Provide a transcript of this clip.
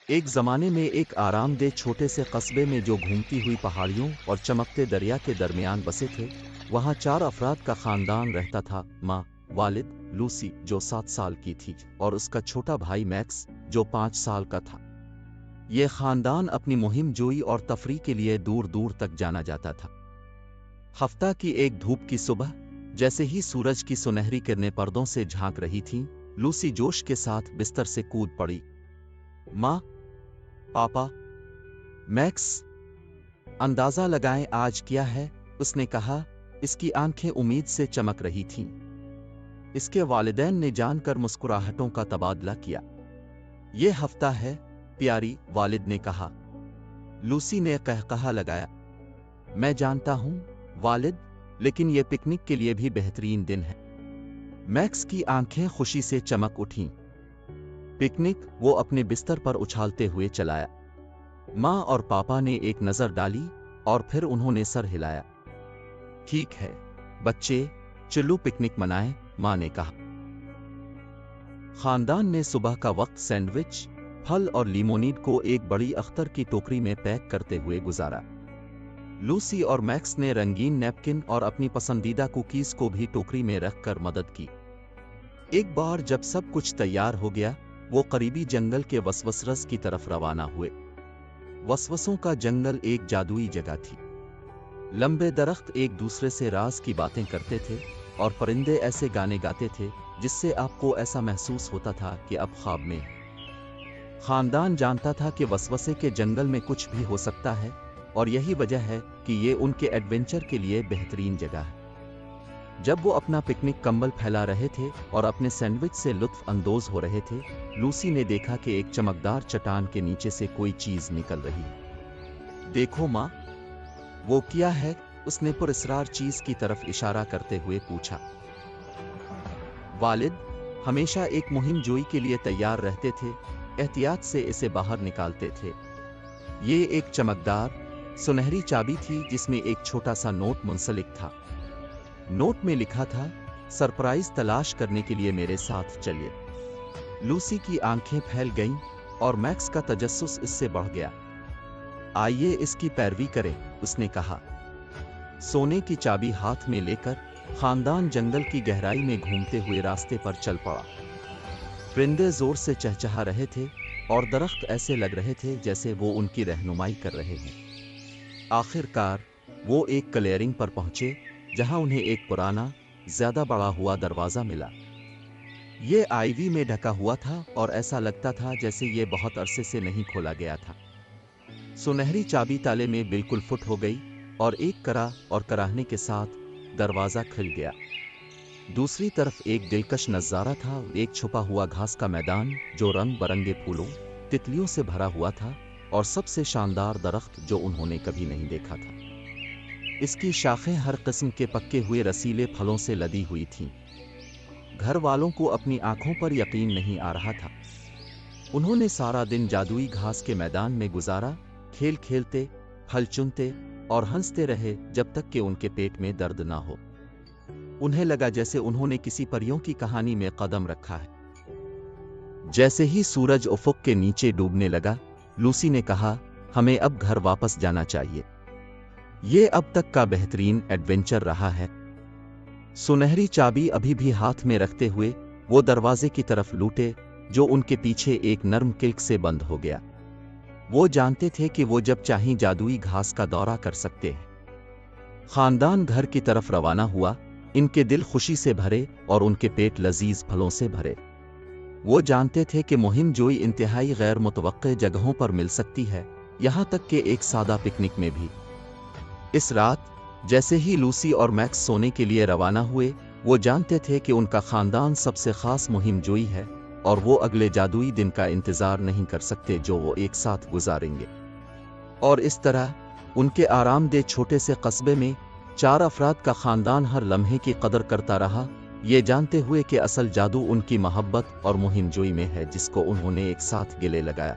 ایک زمانے میں ایک آرام دہ چھوٹے سے قصبے میں جو گھومتی ہوئی پہاڑیوں اور چمکتے دریا کے درمیان بسے تھے، وہاں 4 افراد کا خاندان رہتا تھا: ماں، والد، لوسی جو 7 سال کی تھی، اور اس کا چھوٹا بھائی میکس جو 5 سال کا تھا۔ یہ خاندان اپنی مہم جوئی اور تفریح کے لیے دور دور تک جانا جاتا تھا۔ ہفتہ کی ایک دھوپ کی صبح، جیسے ہی سورج کی سنہری کرنیں پردوں سے جھانک رہی تھیں، لوسی جوش کے ساتھ بستر سے کود پڑی۔ ماں، پاپا، میکس، اندازہ لگائیں آج کیا ہے؟ اس نے کہا۔ اس کی آنکھیں امید سے چمک رہی تھیں۔ اس کے والدین نے جان کر مسکراہٹوں کا تبادلہ کیا۔ یہ ہفتہ ہے، پیاری، والد نے کہا۔ لوسی نے قہقہا لگایا۔ میں جانتا ہوں، والد، لیکن یہ پکنک کے لیے بھی بہترین دن ہے۔ میکس کی آنکھیں خوشی سے چمک اٹھیں۔ پکنک؟ وہ اپنے بستر پر اچھالتے ہوئے چلایا۔ ماں اور پاپا نے ایک نظر ڈالی اور پھر انہوں نے سر ہلایا۔ ٹھیک ہے بچے، چلو پکنک منائیں، ماں نے کہا۔ خاندان نے صبح کا وقت سینڈوچ، پھل اور لیمونیڈ کو ایک بڑی اختر کی ٹوکری میں پیک کرتے ہوئے گزارا۔ لوسی اور میکس نے رنگین نیپکن اور اپنی پسندیدہ کوکیز کو بھی ٹوکری میں رکھ کر مدد کی۔ ایک بار جب سب کچھ تیار ہو گیا، وہ قریبی جنگل کے وسوسرس کی طرف روانہ ہوئے۔ وسوسوں کا جنگل ایک جادوئی جگہ تھی۔ لمبے درخت ایک دوسرے سے راز کی باتیں کرتے تھے، اور پرندے ایسے گانے گاتے تھے جس سے آپ کو ایسا محسوس ہوتا تھا کہ اب خواب میں ہیں۔ خاندان جانتا تھا کہ وسوسے کے جنگل میں کچھ بھی ہو سکتا ہے، اور یہی وجہ ہے کہ یہ ان کے ایڈونچر کے لیے بہترین جگہ ہے۔ جب وہ اپنا پکنک کمبل پھیلا رہے تھے اور اپنے سینڈوچ سے لطف اندوز ہو رہے تھے، لوسی نے دیکھا کہ ایک چمکدار چٹان کے نیچے سے کوئی چیز نکل رہی ہے۔ دیکھو ماں، وہ کیا ہے؟ اس نے پر اصرار چیز کی طرف اشارہ کرتے ہوئے پوچھا۔ والد ہمیشہ ایک مہم جوئی کے لیے تیار رہتے تھے، احتیاط سے اسے باہر نکالتے تھے۔ یہ ایک چمکدار، سنہری چابی تھی جس میں ایک چھوٹا سا نوٹ منسلک تھا۔ نوٹ میں لکھا تھا، سرپرائز تلاش کرنے کے لیے میرے ساتھ چلیے۔ لوسی کی آنکھیں پھیل گئیں اور میکس کا تجسس اس سے بڑھ گیا۔ آئیے اس کی پیروی کریں، اس نے کہا۔ سونے کی چابی ہاتھ میں لے کر خاندان جنگل کی گہرائی میں گھومتے ہوئے راستے پر چل پڑا۔ پرندے زور سے چہچہا رہے تھے اور درخت ایسے لگ رہے تھے جیسے وہ ان کی رہنمائی کر رہے ہیں۔ آخر کار وہ ایک کلیئرنگ پر پہنچے جہاں انہیں ایک پرانا، زیادہ بڑا ہوا دروازہ ملا۔ یہ آئیوی میں ڈھکا ہوا تھا اور ایسا لگتا تھا جیسے یہ بہت عرصے سے نہیں کھولا گیا تھا۔ سنہری چابی تالے میں بالکل فٹ ہو گئی اور ایک کرا اور کراہنے کے ساتھ دروازہ کھل گیا۔ دوسری طرف ایک دلکش نظارہ تھا، ایک چھپا ہوا گھاس کا میدان جو رنگ برنگے پھولوں، تتلیوں سے بھرا ہوا تھا، اور سب سے شاندار درخت جو انہوں نے کبھی نہیں دیکھا تھا۔ اس کی شاخیں ہر قسم کے پکے ہوئے رسیلے پھلوں سے لدی ہوئی تھیں۔ گھر والوں کو اپنی آنکھوں پر یقین نہیں آ رہا تھا۔ انہوں نے سارا دن جادوئی گھاس کے میدان میں گزارا، کھیل کھیلتے، پھل چنتے اور ہنستے رہے جب تک کہ ان کے پیٹ میں درد نہ ہو۔ انہیں لگا جیسے انہوں نے کسی پریوں کی کہانی میں قدم رکھا ہے۔ جیسے ہی سورج افق کے نیچے ڈوبنے لگا، لوسی نے کہا، ہمیں اب گھر واپس جانا چاہیے۔ یہ اب تک کا بہترین ایڈونچر رہا ہے۔ سنہری چابی ابھی بھی ہاتھ میں رکھتے ہوئے وہ دروازے کی طرف لوٹے جو ان کے پیچھے ایک نرم کلک سے بند ہو گیا۔ وہ جانتے تھے کہ وہ جب چاہیں جادوئی گھاس کا دورہ کر سکتے ہیں۔ خاندان گھر کی طرف روانہ ہوا، ان کے دل خوشی سے بھرے اور ان کے پیٹ لذیذ پھلوں سے بھرے۔ وہ جانتے تھے کہ مہم جوئی انتہائی غیر متوقع جگہوں پر مل سکتی ہے، یہاں تک کہ ایک سادہ پکنک میں بھی۔ اس رات جیسے ہی لوسی اور میکس سونے کے لیے روانہ ہوئے، وہ جانتے تھے کہ ان کا خاندان سب سے خاص مہم جوئی ہے، اور وہ اگلے جادوئی دن کا انتظار نہیں کر سکتے جو وہ ایک ساتھ گزاریں گے۔ اور اس طرح ان کے آرام دہ چھوٹے سے قصبے میں 4 افراد کا خاندان ہر لمحے کی قدر کرتا رہا، یہ جانتے ہوئے کہ اصل جادو ان کی محبت اور مہم جوئی میں ہے جس کو انہوں نے ایک ساتھ گلے لگایا۔